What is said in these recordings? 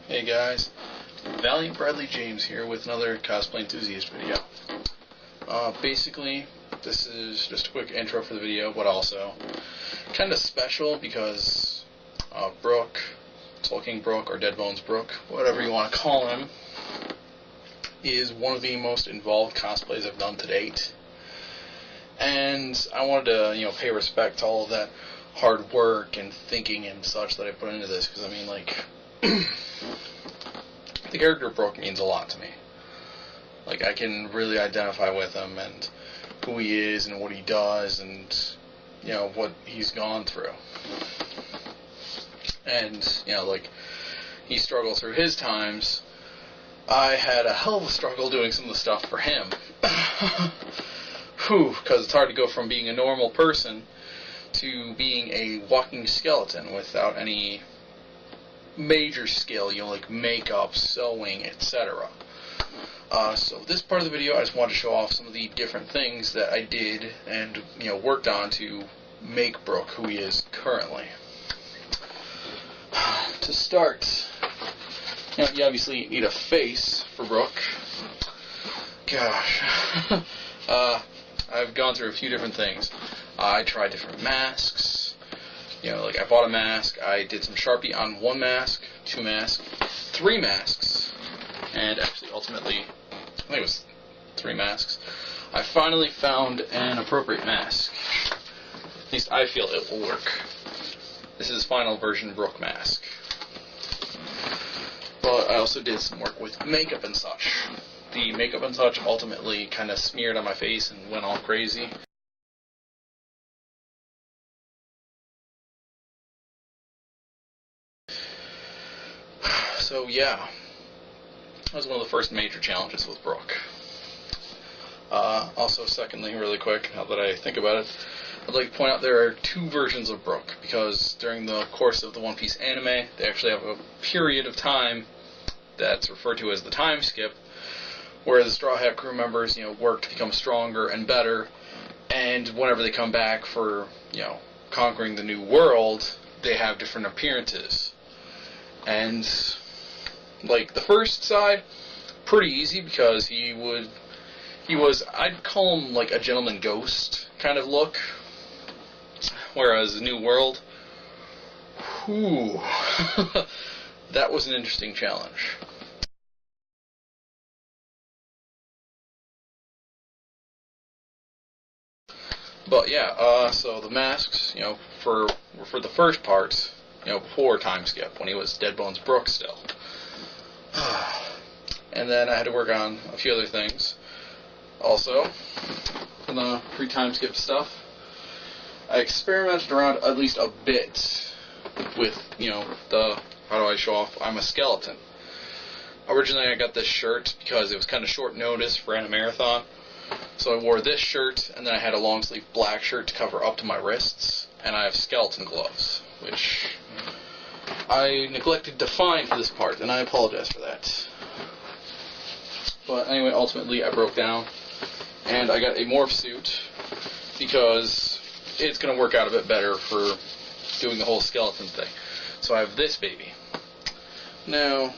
Hey guys, Valiant Bradley James here with another Cosplay Enthusiast video. Basically, this is just a quick intro for the video, but also kind of special because Brook, Talking Brook, or Dead Bones Brook, whatever you want to call him, is one of the most involved cosplays I've done to date. And I wanted to, pay respect to all of that hard work and thinking and such that I put into this, because I mean, like, the character Brook means a lot to me. Like, I can really identify with him and who he is and what he does and, what he's gone through. And, like, he struggled through his times. I had a hell of a struggle doing some of the stuff for him. Because it's hard to go from being a normal person to being a walking skeleton without any major skill, like makeup, sewing, etc. So this part of the video, I just wanted to show off some of the different things that I did and worked on to make Brook who he is currently. To start, you obviously need a face for Brook. Gosh, I've gone through a few different things. I tried different masks. Like I bought a mask, I did some Sharpie on one mask, two masks, three masks, and actually ultimately, I think it was 3 masks. I finally found an appropriate mask. At least I feel it will work. This is final version Brook mask. But I also did some work with makeup and such. The makeup and such ultimately kind of smeared on my face and went all crazy. So yeah, that was one of the first major challenges with Brook. Also, secondly, really quick, now that I think about it, I'd like to point out there are 2 versions of Brook, because during the course of the One Piece anime, they actually have a period of time that's referred to as the Timeskip, where the Straw Hat crew members, work to become stronger and better, and whenever they come back for, conquering the new world, they have different appearances. And like the first side, pretty easy because he was, I'd call him like a gentleman ghost kind of look, whereas New World, that was an interesting challenge. But yeah, so the masks, were for the first part, before Timeskip, when he was Dead Bones Brook still. And then I had to work on a few other things. Also, for the pre-Timeskip stuff, I experimented around at least a bit with, the, how do I show off, I'm a skeleton. Originally I got this shirt because it was kind of short notice for a marathon. So I wore this shirt, and then I had a long sleeve black shirt to cover up to my wrists, and I have skeleton gloves, which I neglected to find for this part, and I apologize for that. But anyway, ultimately I broke down, and I got a morph suit, because it's going to work out a bit better for doing the whole skeleton thing. So I have this baby. Now,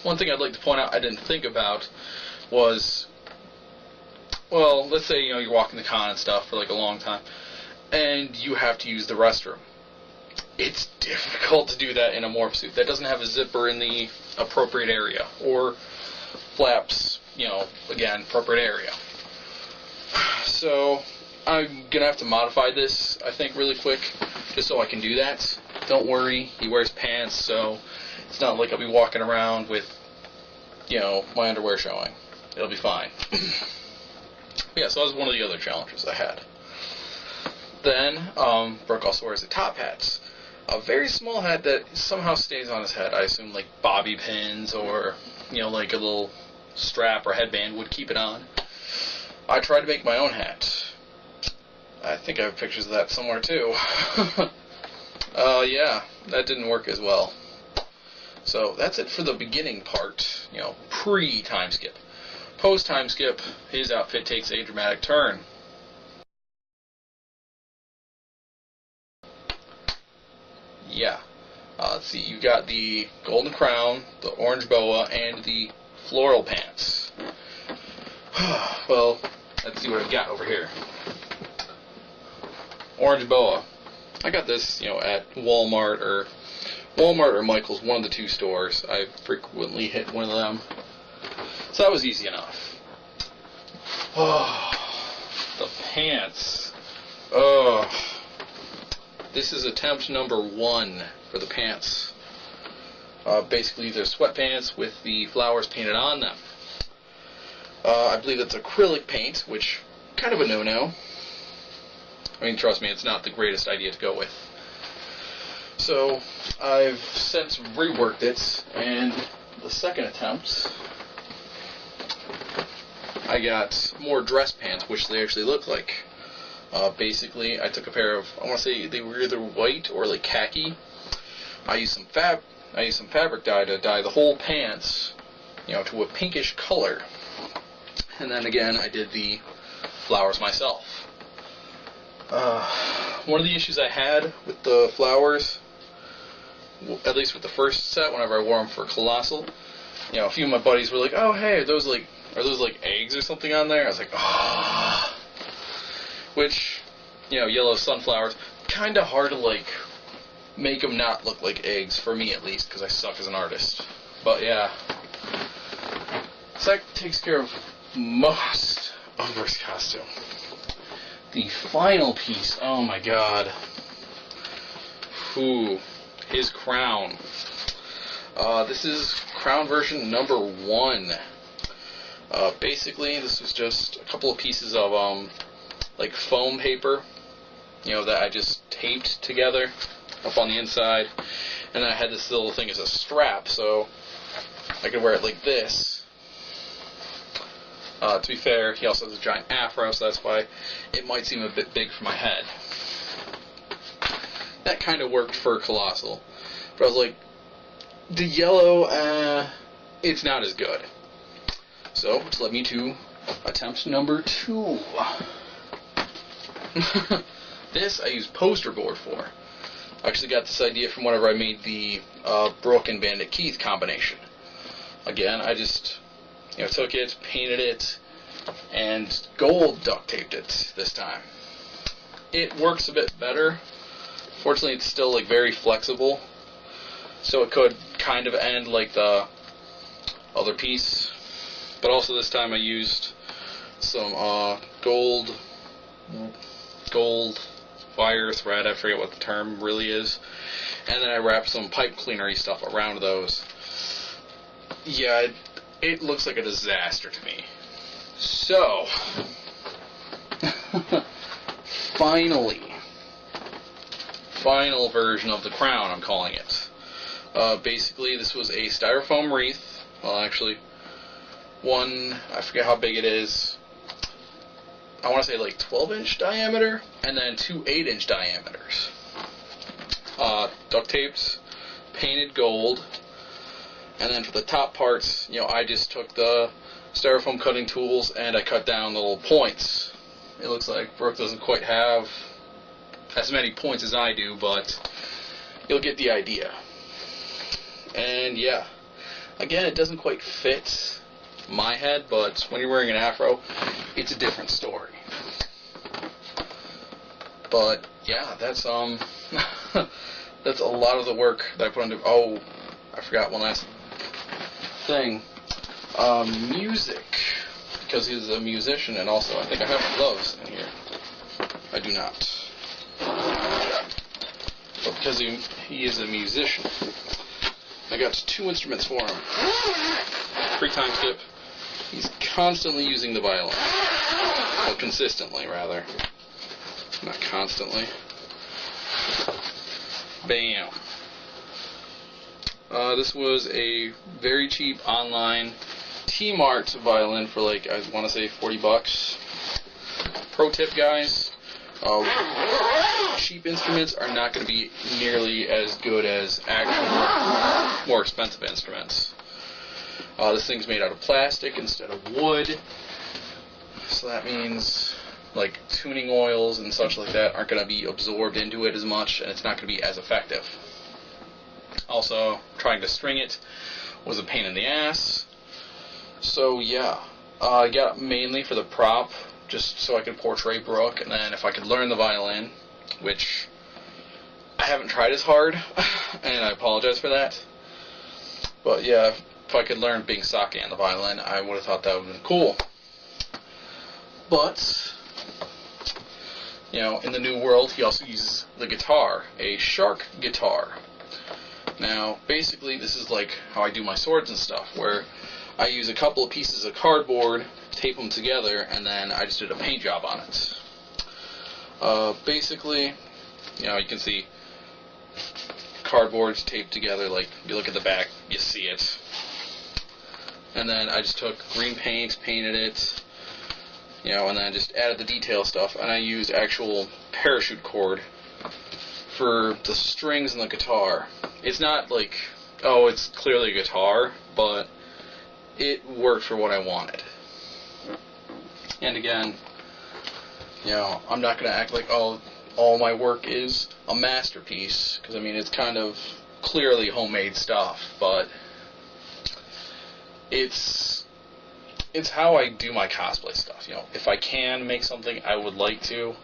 one thing I'd like to point out I didn't think about was, well, let's say, you're walking the con and stuff for like a long time, and you have to use the restroom. It's difficult to do that in a morph suit that doesn't have a zipper in the appropriate area, or flaps, again, appropriate area. So, I'm gonna have to modify this, I think, really quick, just so I can do that. Don't worry, he wears pants, so it's not like I'll be walking around with, my underwear showing. It'll be fine. Yeah, so that was one of the other challenges I had. Then, Brook also wears a top hat. A very small hat that somehow stays on his head. I assume like bobby pins or, like a little strap or headband would keep it on. I tried to make my own hat. I think I have pictures of that somewhere too. Yeah, that didn't work as well. So that's it for the beginning part, pre-Timeskip. Post-Timeskip, his outfit takes a dramatic turn. Yeah. Let's see, you got the golden crown, the orange boa, and the floral pants. Well, let's see what I've got over here. Orange boa. I got this, at Walmart or Michael's, one of the two stores. I frequently hit one of them. So that was easy enough. Oh, the pants. Oh. This is attempt number 1 for the pants. Basically, they're sweatpants with the flowers painted on them. I believe it's acrylic paint, which kind of a no-no. I mean, trust me, it's not the greatest idea to go with. So, I've since reworked it, and the second attempt, I got more dress pants, which they actually look like. Basically, I took a pair of, I want to say they were either white or like khaki. I used some fabric dye to dye the whole pants, to a pinkish color. And then again, I did the flowers myself. One of the issues I had with the flowers, at least with the first set, whenever I wore them for Colossal, a few of my buddies were like, "Oh, hey, are those like eggs or something on there?" I was like, "Ah." Which, yellow sunflowers, kind of hard to make them not look like eggs, for me at least, because I suck as an artist. But yeah, so that takes care of most of Brook's costume. The final piece, oh my god. Ooh, his crown. This is crown version number 1. Basically, this was just a couple of pieces of foam paper, that I just taped together up on the inside, and then I had this little thing as a strap, so I could wear it like this. To be fair, he also has a giant afro, so that's why it might seem a bit big for my head. That kind of worked for Colossal, but I was like, the yellow, it's not as good. So, which led me to attempt number 2. This I used poster board for. I actually got this idea from whenever I made the Brook and Bandit Keith combination. Again, I just took it, painted it, and gold duct taped it this time. It works a bit better. Fortunately, it's still very flexible, so it could kind of end like the other piece. But also this time I used some gold wire thread, I forget what the term really is, and then I wrapped some pipe cleanery stuff around those. Yeah, it looks like a disaster to me. So, final version of the crown, I'm calling it. Basically, this was a styrofoam wreath. Well, actually, I forget how big it is. I want to say 12-inch diameter, and then 2 8-inch diameters. Duct tapes, painted gold, and then for the top parts, I just took the styrofoam cutting tools and I cut down the little points. It looks like Brook doesn't quite have as many points as I do, but you'll get the idea. And yeah, again, it doesn't quite fit my head, but when you're wearing an afro, it's a different story. But yeah, that's that's a lot of the work that I put into. Oh, I forgot one last thing. Music, because he's a musician, and also I think I have gloves in here. I do not. But because he is a musician, I got 2 instruments for him. Timeskip. He's constantly using the violin. Well, consistently, rather. Not constantly. Bam. This was a very cheap online T-Mart violin for I want to say $40. Pro tip, guys. Cheap instruments are not going to be nearly as good as actual, more expensive instruments. This thing's made out of plastic instead of wood, so that means tuning oils and such like that aren't going to be absorbed into it as much, and it's not going to be as effective. Also, trying to string it was a pain in the ass. So yeah, I got mainly for the prop, just so I could portray Brook, and then if I could learn the violin, which I haven't tried as hard, and I apologize for that. But yeah, if I could learn being Sake on the violin, I would have thought that would have been cool. But, you know, in the new world, he also uses the guitar, a shark guitar. Now, basically, this is like how I do my swords and stuff, where I use a couple of pieces of cardboard, tape them together, and then I just did a paint job on it. Basically, you know, you can see cardboard's taped together, like, you look at the back, you see it. And then I just took green paint, painted it, you know, and then just added the detail stuff, and I used actual parachute cord for the strings and the guitar. It's not like, oh, it's clearly a guitar, but it worked for what I wanted. And again, you know, I'm not going to act like, oh, all my work is a masterpiece, because I mean, it's kind of clearly homemade stuff, but it's how I do my cosplay stuff. You know, if I can make something, I would like to,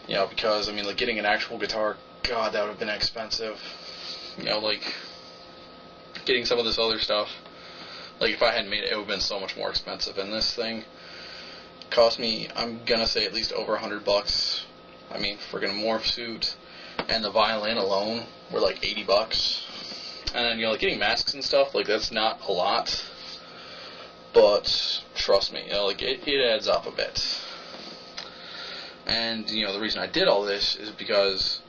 you know, because I mean, like, getting an actual guitar, God, that would have been expensive. You know, like, getting some of this other stuff, like, if I hadn't made it, it would have been so much more expensive. And this thing cost me, I'm gonna say, at least over $100. I mean, friggin' morph suit and the violin alone were like $80. And then, you know, like, getting masks and stuff, like, that's not a lot. But trust me, you know, like, it adds up a bit. And, you know, the reason I did all this is because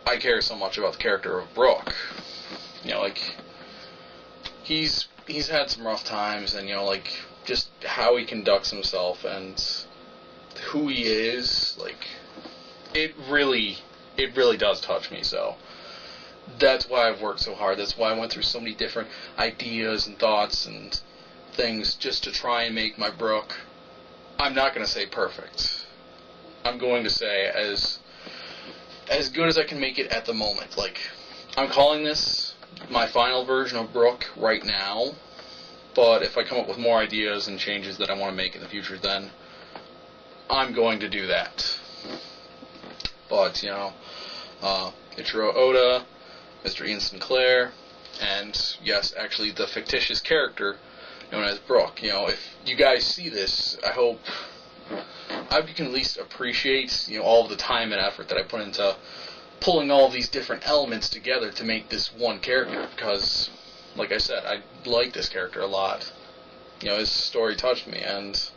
I care so much about the character of Brook. You know, like, he's had some rough times, and, you know, like, just how he conducts himself and who he is, like, it really does touch me. So that's why I've worked so hard. That's why I went through so many different ideas and thoughts and things just to try and make my Brook, I'm not going to say perfect. I'm going to say as good as I can make it at the moment. Like, I'm calling this my final version of Brook right now, but if I come up with more ideas and changes that I want to make in the future, then I'm going to do that. But, you know, Ichiro Oda, Mr. Ian Sinclair, and, yes, actually the fictitious character known as Brook. You know, if you guys see this, I hope you can at least appreciate, you know, all of the time and effort that I put into pulling all these different elements together to make this one character, because, like I said, I like this character a lot. You know, his story touched me, and,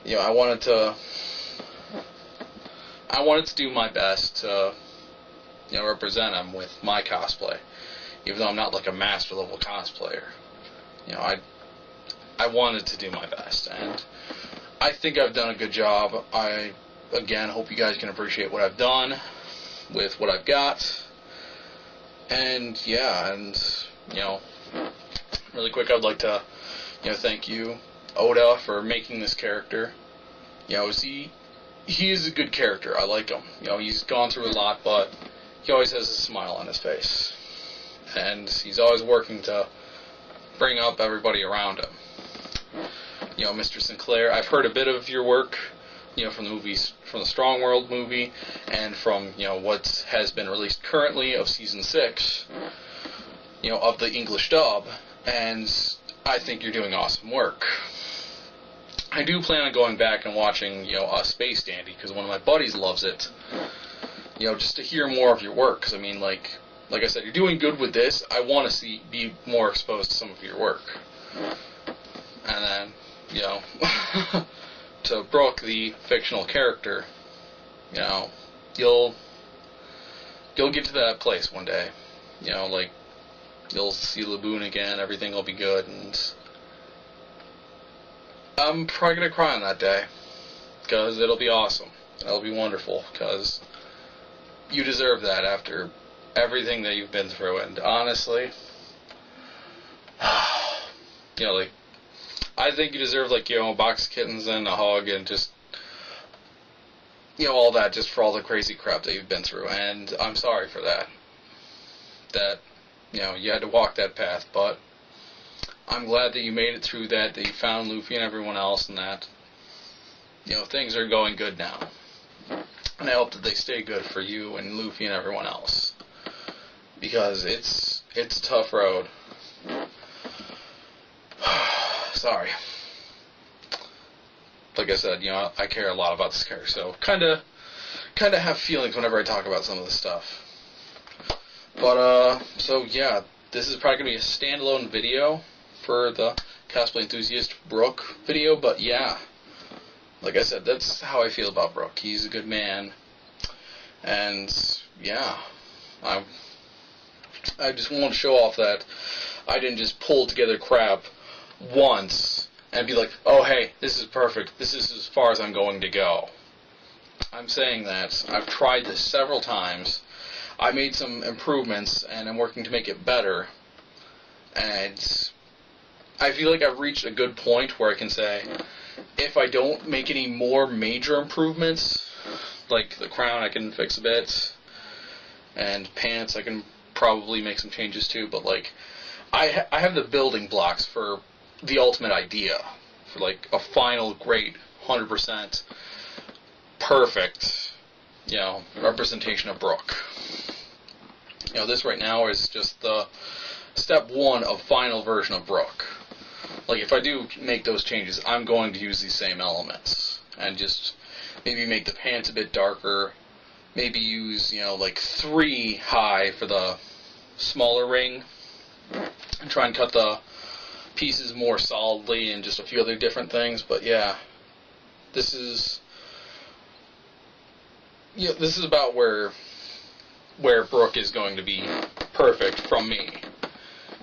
you know, I wanted to do my best to, you know, represent him with my cosplay, even though I'm not like a master level cosplayer. You know, I wanted to do my best, and I think I've done a good job. I, again, hope you guys can appreciate what I've done with what I've got. And, yeah, and, you know, really quick, I'd like to, you know, thank you, Oda, for making this character. You know, he is a good character. I like him. You know, he's gone through a lot, but he always has a smile on his face. And he's always working to bring up everybody around him. You know, Mr. Sinclair, I've heard a bit of your work, you know, from the movies, from the Strong World movie, and from, you know, what has been released currently of Season 6, you know, of the English dub, and I think you're doing awesome work. I do plan on going back and watching, you know, Space Dandy, because one of my buddies loves it, you know, just to hear more of your work, because, I mean, like I said, you're doing good with this. I want to be more exposed to some of your work. And then, you know, to Brook, the fictional character, you know, you'll get to that place one day. You know, like, you'll see Laboon again, everything will be good, and I'm probably going to cry on that day, because it'll be awesome. It'll be wonderful, because you deserve that after everything that you've been through. And honestly, you know, like, I think you deserve, like, you know, a box of kittens and a hug and just, you know, all that, just for all the crazy crap that you've been through, and I'm sorry for that. that, you know, you had to walk that path, but I'm glad that you made it through that you found Luffy and everyone else, and that, you know, things are going good now. And I hope that they stay good for you and Luffy and everyone else, because it's a tough road. Sorry. Like I said, you know, I care a lot about this character, so kind of have feelings whenever I talk about some of this stuff. But, so yeah, this is probably going to be a standalone video for the Cosplay Enthusiast Brook video, but yeah, like I said, that's how I feel about Brook. He's a good man, and yeah, I just want to show off that I didn't just pull together crap once and be like, oh hey, this is perfect, this is as far as I'm going to go. I'm saying that I've tried this several times, I made some improvements, and I'm working to make it better, and I feel like I've reached a good point where I can say, if I don't make any more major improvements, like the crown I can fix a bit, and pants I can probably make some changes to, but like, I have the building blocks for the ultimate idea, for like a final great 100% perfect, you know, representation of Brook. You know, this right now is just the step one of final version of Brook. Like, if I do make those changes, I'm going to use these same elements, and just maybe make the pants a bit darker, maybe use, you know, like 3 high for the smaller ring, and try and cut the pieces more solidly, and just a few other different things. But yeah, this is about where Brook is going to be perfect from me.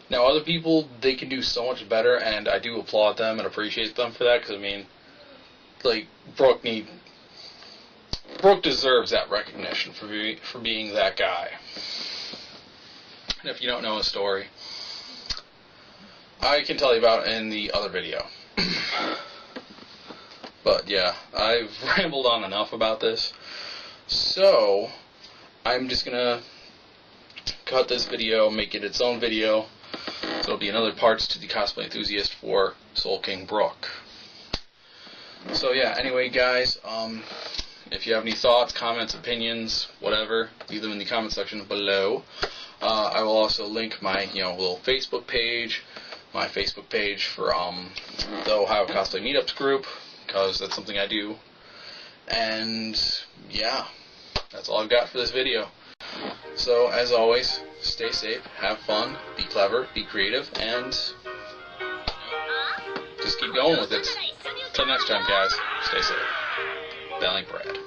Now, other people, they can do so much better, and I do applaud them and appreciate them for that, because, I mean, like, Brook deserves that recognition for being that guy. And if you don't know his story, I can tell you about it in the other video. But, yeah, I've rambled on enough about this, so I'm just gonna cut this video, make it its own video, so it'll be another parts to the Cosplay Enthusiast for Soul King Brook. So yeah, anyway guys, if you have any thoughts, comments, opinions, whatever, leave them in the comment section below. I will also link my, you know, little Facebook page, my Facebook page for the Ohio Cosplay meetups group, because that's something I do. And yeah, that's all I've got for this video. So, as always, stay safe, have fun, be clever, be creative, and just keep going with it. Till next time, guys, stay safe. Valiant Brad.